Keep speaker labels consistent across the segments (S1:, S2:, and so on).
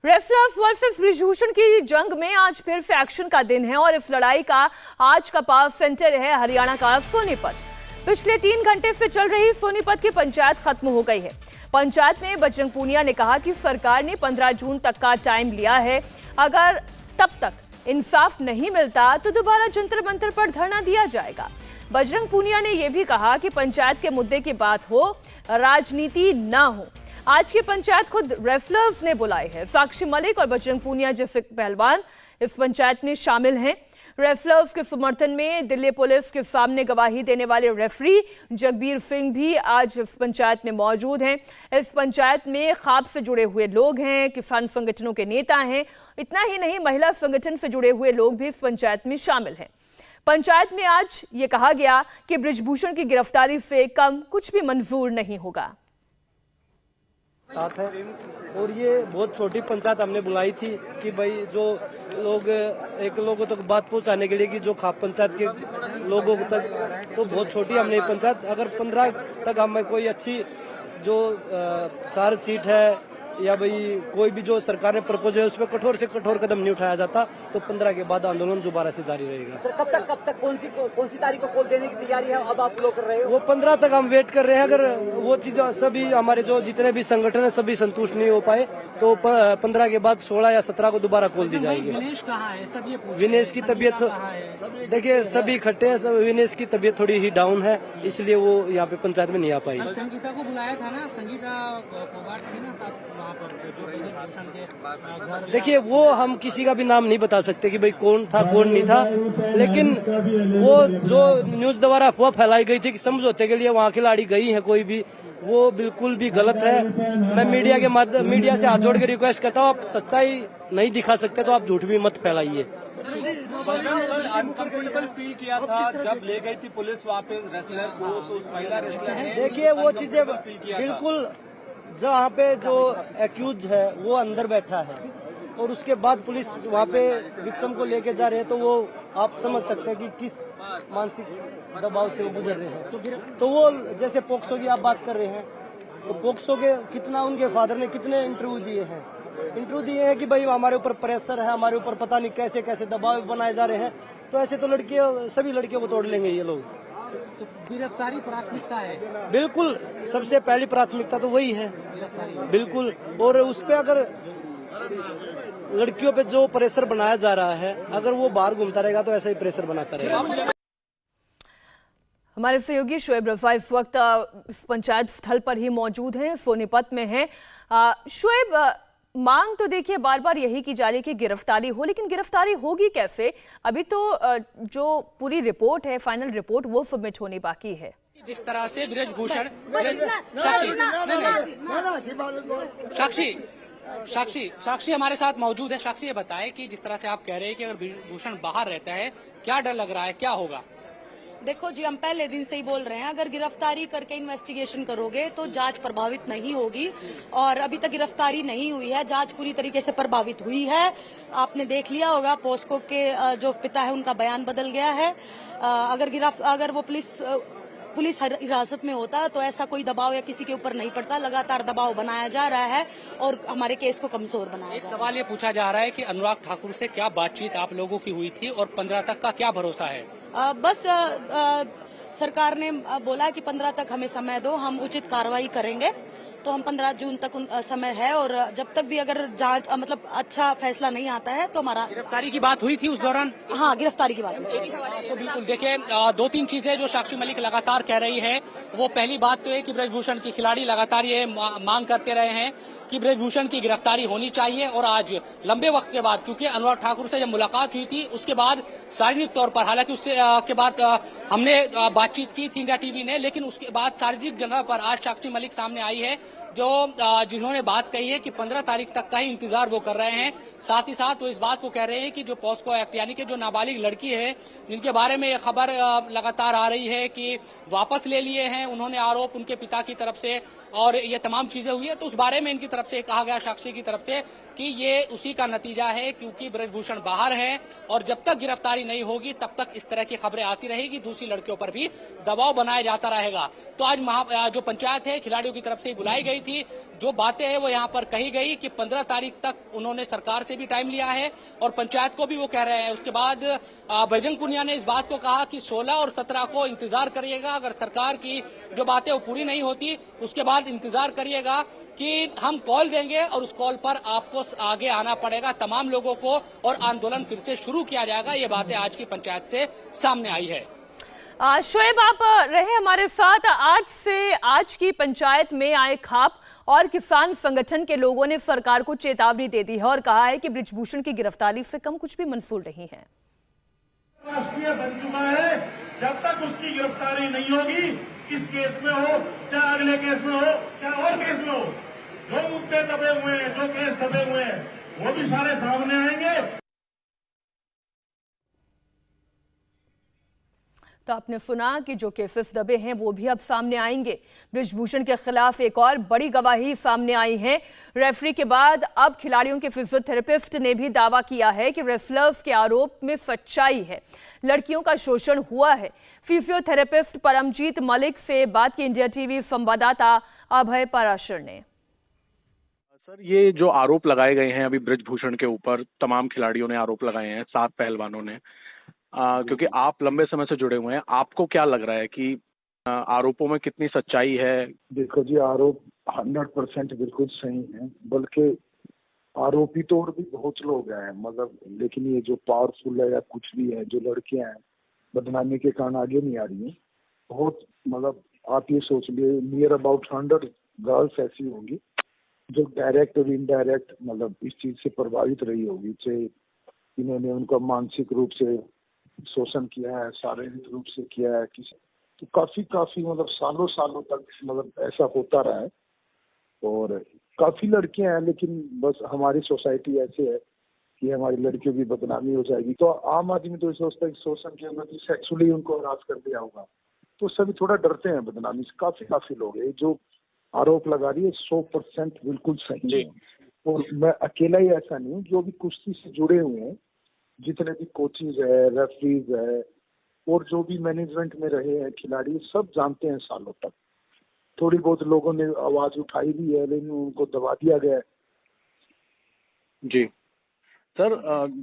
S1: Wrestlers versus Brijbhushan की जंग में आज फिर से एक्शन का दिन है और इस लड़ाई का आज का पावर सेंटर है हरियाणा का सोनीपत। पिछले 3 घंटे से चल रही सोनीपत की पंचायत खत्म हो गई है। पंचायत में बजरंग पूनिया ने कहा कि सरकार ने 15 जून तक का टाइम लिया है, अगर तब तक इंसाफ नहीं मिलता तो दोबारा जंतर मंतर पर धरना दिया जाएगा। बजरंग पूनिया ने यह भी कहा कि पंचायत के मुद्दे की बात हो, राजनीति ना हो। आज की पंचायत खुद रेसलर्स ने बुलाई है। साक्षी मलिक और बजरंग पूनिया जैसे पहलवान इस पंचायत में शामिल हैं। रेसलर्स के समर्थन में दिल्ली पुलिस के सामने गवाही देने वाले रेफरी जगबीर सिंह भी आज इस पंचायत में मौजूद हैं। इस पंचायत में खाप से जुड़े हुए लोग हैं, किसान संगठनों के नेता हैं। इतना ही नहीं, महिला संगठन से जुड़े हुए लोग भी इस पंचायत में शामिल हैं। पंचायत में आज ये कहा गया कि ब्रिजभूषण की गिरफ्तारी से कम कुछ भी मंजूर नहीं होगा।
S2: साथ है और ये बहुत छोटी पंचायत हमने बुलाई थी कि भाई जो लोग एक लोगों तक बात पहुंचाने के लिए कि जो खाप पंचायत के लोगों तक, तो बहुत छोटी हमने पंचायत, अगर 15 तक हमें कोई अच्छी जो चार्ज सीट है या भाई कोई भी जो सरकार ने प्रपोज है उस पर कठोर से कठोर कदम नहीं उठाया जाता तो 15 के बाद आंदोलन दोबारा से जारी रहेगा।
S3: सर कब तक कौन सी तारीख को कॉल देने की तैयारी है अब आप लोग कर रहे हो?
S2: वो 15 तक हम वेट कर रहे हैं। अगर वो चीज सभी हमारे जो जितने भी संगठन है सभी संतुष्ट नहीं हो पाए तो 15 के बाद 16 या 17 को दोबारा कॉल दी जाएगी।
S4: विनेश कहाँ है? सब ये
S2: विनेश की तबीयत देखिए सभी इकट्ठे हैं। विनेश की तबीयत थोड़ी ही डाउन है, इसलिए वो यहाँ पे पंचायत में नहीं आ पाई।
S4: संगीता को बुलाया था ना, संगीता फोगाट थी ना वहाँ पर जो ब्रिजभूषण के।
S2: देखिए वो हम किसी का भी नाम नहीं बता सकते कि भाई कौन था कौन नहीं था, लेकिन वो जो न्यूज द्वारा अफवाह फैलाई गई थी कि समझौते के लिए वहाँ खिलाड़ी गई है कोई भी, वो बिल्कुल भी गलत है। मैं मीडिया से हाथ जोड़ के रिक्वेस्ट करता हूँ, आप सच्चाई नहीं दिखा सकते तो आप झूठ भी मत फैलाइए।
S5: अनकंफर्टेबल फील किया था जब ले गई थी पुलिस वापस रेसलर को, तो उस महिला रेसलर ने
S2: देखिए वो चीजें बिल्कुल, जहाँ पे जो एक्यूज है वो अंदर बैठा है और उसके बाद पुलिस वहाँ पे विक्टिम को लेके जा रहे हैं, तो वो आप समझ सकते हैं कि किस मानसिक दबाव से वो गुजर रहे हैं। तो वो जैसे पोक्सो की आप बात कर रहे हैं, तो पोक्सो के कितना उनके फादर ने कितने इंटरव्यू दिए हैं कि भाई हमारे ऊपर प्रेशर है, हमारे ऊपर पता नहीं कैसे कैसे दबाव बनाए जा रहे हैं। तो ऐसे तो सभी लड़कियों को तोड़ लेंगे ये लोग।
S4: तो गिरफ्तारी प्राथमिकता है,
S2: बिल्कुल सबसे पहली प्राथमिकता तो वही है बिल्कुल। और उस पे अगर लड़कियों पे जो प्रेशर बनाया जा रहा है, अगर वो बाहर घूमता रहेगा तो ऐसा ही प्रेशर बनाता रहेगा।
S1: हमारे सहयोगी शोएब रफा इस वक्त इस पंचायत स्थल पर ही मौजूद हैं, सोनीपत में हैं। शोएब, मांग तो देखिए बार बार यही की जा रही है कि गिरफ्तारी हो, लेकिन गिरफ्तारी होगी कैसे? अभी तो जो पूरी रिपोर्ट है, फाइनल रिपोर्ट, वो सबमिट होनी बाकी है।
S4: जिस तरह से ब्रिजभूषण साक्षी हमारे साथ मौजूद है। साक्षी ये बताए कि जिस तरह से आप कह रहे हैं कि अगर ब्रिजभूषण बाहर रहता है, क्या डर लग रहा है, क्या होगा?
S6: देखो जी, हम पहले दिन से ही बोल रहे हैं, अगर गिरफ्तारी करके इन्वेस्टिगेशन करोगे तो जांच प्रभावित नहीं होगी, और अभी तक गिरफ्तारी नहीं हुई है, जांच पूरी तरीके से प्रभावित हुई है। आपने देख लिया होगा पोस्को के जो पिता है उनका बयान बदल गया है। अगर वो पुलिस हिरासत में होता तो ऐसा कोई दबाव या किसी के ऊपर नहीं पड़ता। लगातार दबाव बनाया जा रहा है और हमारे केस को कमजोर बनाया जा रहा है।
S4: एक सवाल ये पूछा जा रहा है कि अनुराग ठाकुर से क्या बातचीत आप लोगों की हुई थी और 15 तक का क्या भरोसा है?
S6: बस सरकार ने बोला कि 15 तक हमें समय दो, हम उचित कार्रवाई करेंगे। तो हम 15 जून तक समय है, और जब तक भी अगर जांच मतलब अच्छा फैसला नहीं आता है तो हमारा।
S4: गिरफ्तारी की बात हुई थी उस दौरान?
S6: हाँ, गिरफ्तारी की बात हुई।
S4: तो बिल्कुल देखिए, 2-3 चीजें जो साक्षी मलिक लगातार कह रही है, वो पहली बात तो है कि ब्रिजभूषण की खिलाड़ी लगातार ये मांग करते रहे हैं कि ब्रिजभूषण की गिरफ्तारी होनी चाहिए। और आज लंबे वक्त के बाद, क्योंकि अनुराग ठाकुर से जब मुलाकात हुई थी उसके बाद शारीरिक तौर पर, हालांकि उससे के बाद हमने बातचीत की थी इंडिया टीवी ने, लेकिन उसके बाद शारीरिक जगह पर आज साक्षी मलिक सामने आई है, जो जिन्होंने बात कही है कि 15 तारीख तक का ही इंतजार वो कर रहे हैं। साथ ही साथ वो इस बात को कह रहे हैं कि जो पॉस्को एक्ट यानी कि जो नाबालिग लड़की है जिनके बारे में ये खबर लगातार आ रही है कि वापस ले लिए हैं उन्होंने आरोप उनके पिता की तरफ से, और ये तमाम चीजें हुई है, तो उस बारे में इनकी तरफ से कहा गया, साक्षी की तरफ से, कि ये उसी का नतीजा है क्योंकि ब्रिजभूषण बाहर है और जब तक गिरफ्तारी नहीं होगी तब तक इस तरह की खबरें आती रहेगी, दूसरी लड़कियों पर भी दबाव बनाया जाता रहेगा। तो आज जो पंचायत है खिलाड़ियों की तरफ से बुलाई गई थी, जो बातें हैं वो यहाँ पर कही गई कि 15 तारीख तक उन्होंने सरकार से भी टाइम लिया है और पंचायत को भी वो कह रहे हैं। उसके बाद बजरंग पुनिया ने इस बात को कहा कि 16 और 17 को इंतजार करिएगा, अगर सरकार की जो बातें वो पूरी नहीं होती उसके बाद इंतजार करिएगा कि हम कॉल देंगे और उस कॉल पर आपको आगे आना पड़ेगा तमाम लोगों को और आंदोलन फिर से शुरू किया जाएगा। ये बातें आज की पंचायत से सामने आई है।
S1: शोएब, आप रहे हमारे साथ। आज से आज की पंचायत में आए खाप और किसान संगठन के लोगों ने सरकार को चेतावनी दे दी है और कहा है कि बृजभूषण की गिरफ्तारी से कम कुछ भी मंजूर नहीं है।
S7: राष्ट्रीय बन चुका है, जब तक उसकी गिरफ्तारी नहीं होगी, इस केस में हो चाहे अगले केस में हो चाहे और केस में हो, जो मुद्दे दबे हुए हैं, जो केस दबे हुए हैं, वो भी सारे सामने आएंगे।
S1: तो आपने सुना कि जो केसेस दबे हैं वो भी अब सामने आएंगे। बृजभूषण के खिलाफ एक और बड़ी गवाही सामने आई है। रेफरी के बाद अब खिलाड़ियों के फिजियोथेरेपिस्ट ने भी दावा किया है कि रेसलर्स के आरोप में सच्चाई है, लड़कियों का शोषण हुआ है। फिजियोथेरेपिस्ट परमजीत मलिक से बात की इंडिया टीवी संवाददाता अभय पराशर ने।
S8: सर, ये जो आरोप लगाए गए हैं अभी बृजभूषण के ऊपर, तमाम खिलाड़ियों ने आरोप लगाए हैं, 7 पहलवानों ने, क्योंकि आप लंबे समय से जुड़े हुए हैं, आपको क्या लग रहा है कि आरोपों में कितनी सच्चाई है?
S9: देखो जी, आरोप 100% बिल्कुल सही है, बल्कि आरोपी तो और भी बहुत लोग हैं, मतलब, लेकिन ये जो पावरफुल है या कुछ भी है, जो लड़कियां हैं बदनामी के कारण आगे नहीं आ रही हैं। बहुत, मतलब, आप ये सोच लिए नियर अबाउट 100 गर्ल्स ऐसी होंगी जो डायरेक्ट और इनडायरेक्ट, मतलब, इस चीज से प्रभावित रही होगी, चाहे इन्होंने उनका मानसिक रूप से शोषण किया है, शारीरिक रूप से किया है, किसी तो काफी मतलब सालों तक, मतलब, ऐसा होता रहा है। और काफी लड़कियां हैं, लेकिन बस हमारी सोसाइटी ऐसे है कि हमारी लड़कियों की बदनामी हो जाएगी, तो आम आदमी तो सोचता है कि शोषण के अंदर सेक्सुअली उनको हरास कर दिया होगा, तो सभी थोड़ा डरते हैं बदनामी से। काफी लोग हैं जो आरोप लगा रही है, 100% बिल्कुल सही है। और मैं अकेला ही ऐसा नहीं हूँ, जो भी कुश्ती से जुड़े हुए हैं, जितने भी कोचेज है, रेफरीज है और जो भी मैनेजमेंट में रहे हैं खिलाड़ी, सब जानते हैं सालों तक। थोड़ी बहुत लोगों ने आवाज उठाई भी है, लेकिन उनको दबा दिया गया है।
S8: जी सर,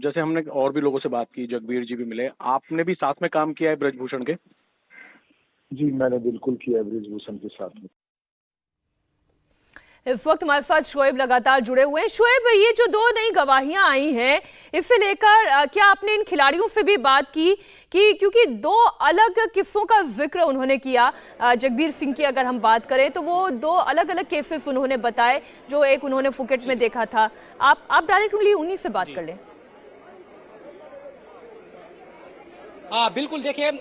S8: जैसे हमने और भी लोगों से बात की, जगबीर जी भी मिले, आपने भी साथ में काम किया है बृजभूषण के?
S9: जी, मैंने बिल्कुल किया है बृजभूषण के साथ में।
S1: इस वक्त हमारे साथ शोएब लगातार जुड़े हुए हैं। शोएब, ये जो 2 नई गवाहियां आई हैं, इसे लेकर क्या आपने इन खिलाड़ियों से भी बात की कि क्योंकि 2 अलग किस्सों का जिक्र उन्होंने किया। जगबीर सिंह की अगर हम बात करें तो वो 2 अलग केसेस उन्होंने बताए, जो एक उन्होंने फुकेट में देखा था। आप डायरेक्टली उन्हीं से बात कर लें।
S4: बिल्कुल, देखिए,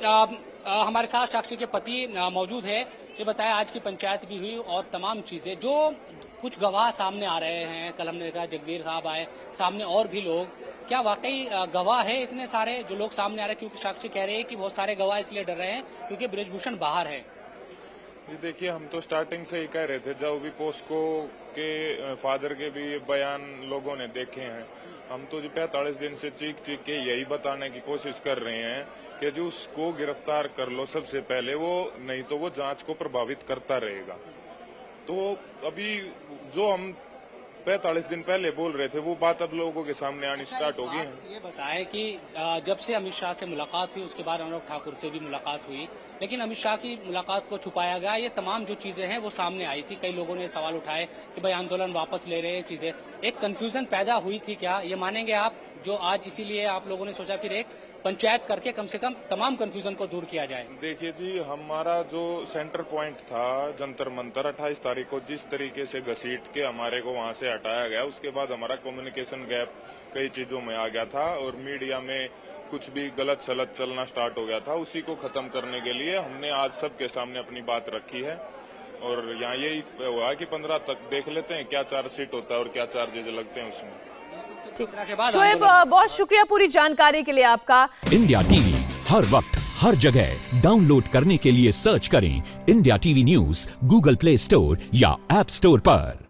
S4: हमारे साथ साक्षी के पति मौजूद है। ये बताया आज की पंचायत भी हुई और तमाम चीजें, जो कुछ गवाह सामने आ रहे हैं। कल हमने देखा जगबीर साहब आए, सामने और भी लोग। क्या वाकई गवाह है इतने सारे जो लोग सामने आ रहे हैं? क्योंकि साक्षी कह रहे हैं कि बहुत सारे गवाह इसलिए डर रहे हैं क्योंकि बृजभूषण बाहर है।
S10: देखिए, हम तो स्टार्टिंग से ही कह रहे थे, जब भी पोस्को के फादर के भी बयान लोगों ने देखे हैं, हम तो जो 45 दिन से चीख के यही बताने की कोशिश कर रहे हैं कि जो उसको गिरफ्तार कर लो सबसे पहले, वो नहीं तो वो जांच को प्रभावित करता रहेगा। तो अभी जो हम 45 दिन पहले बोल रहे थे, वो बात अब लोगों के सामने आनी स्टार्ट होगी।
S4: ये बताएं कि जब से अमित शाह से मुलाकात हुई, उसके बाद अनुराग ठाकुर से भी मुलाकात हुई, लेकिन अमित शाह की मुलाकात को छुपाया गया। ये तमाम जो चीजें हैं वो सामने आई थी। कई लोगों ने सवाल उठाए कि भाई आंदोलन वापस ले रहे हैं चीजें। एक कंफ्यूजन पैदा हुई थी, क्या ये मानेंगे आप? जो आज इसीलिए आप लोगों ने सोचा फिर एक पंचायत करके कम से कम तमाम कंफ्यूजन को दूर किया जाए।
S10: देखिए जी, हमारा जो सेंटर पॉइंट था जंतर मंतर, 28 तारीख को जिस तरीके से घसीट के हमारे को वहां से हटाया गया, उसके बाद हमारा कम्युनिकेशन गैप कई चीजों में आ गया था और मीडिया में कुछ भी गलत सलत चलना स्टार्ट हो गया था। उसी को खत्म करने के लिए हमने आज सबके सामने अपनी बात रखी है और यहाँ यही हुआ कि 15 तक देख लेते हैं क्या चार्जशीट होता है और क्या चार्जेज लगते हैं उसमें।
S1: शोएब, बहुत शुक्रिया पूरी जानकारी के लिए आपका।
S11: इंडिया टीवी हर वक्त हर जगह डाउनलोड करने के लिए सर्च करें India TV news Google play store या ऐप स्टोर पर।